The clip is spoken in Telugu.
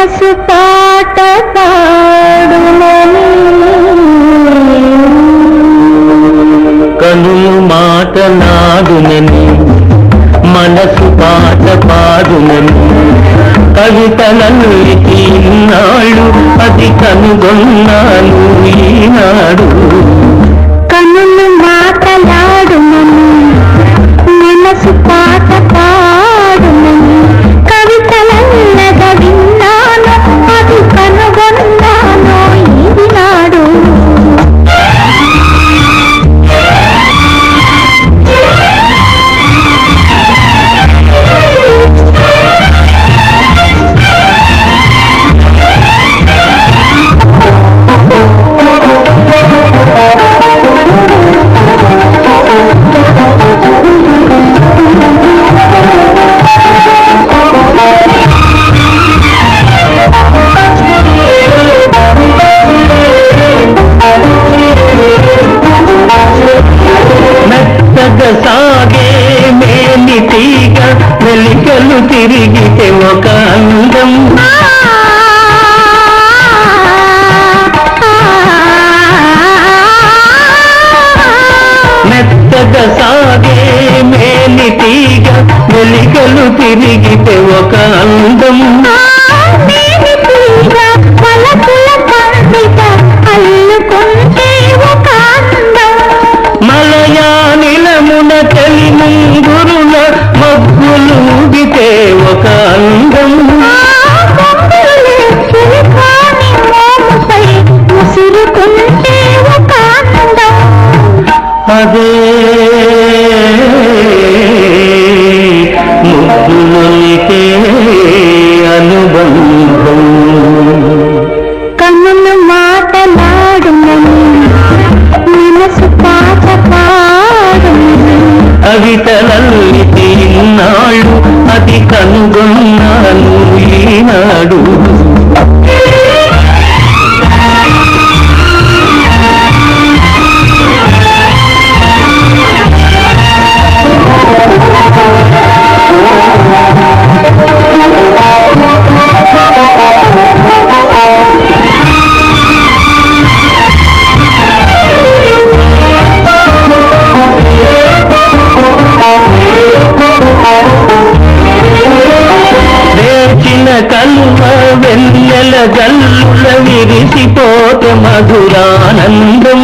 మనసు పాట పాడునని కనులు మాటలాడునని మనసు పాట పాడునని కవితలన్నిటి నాళ్ళు అది కనుగొన్నాను ఈనాడు. కనులు మాటలాడునని మనసు పాట పాడునని కవితలన్నగ విన్నాను అది కనుగొన్నాను ఈనాడు. సాగే మేలి తీగ వెలికలు తిరిగితే ఒక అందం. మెత్తగా సాగే మేలి తీగ వెలికలు తిరిగితే ఒక అందం. మలయానిలమున తెలి ముంగురుల మబ్బులు ఊగితే ఒక అందం. అదే ముగ్గులొలికే అనుబంధం. కన్నులు మాటలాడునని మనసు పాట పాడునని కవితలన్నిటి నాళ్ళు అది కనుగొన్నాను ఈనాడు. కలువ వెన్నెల గల్లుల విరిసిపోతే మధురానందం.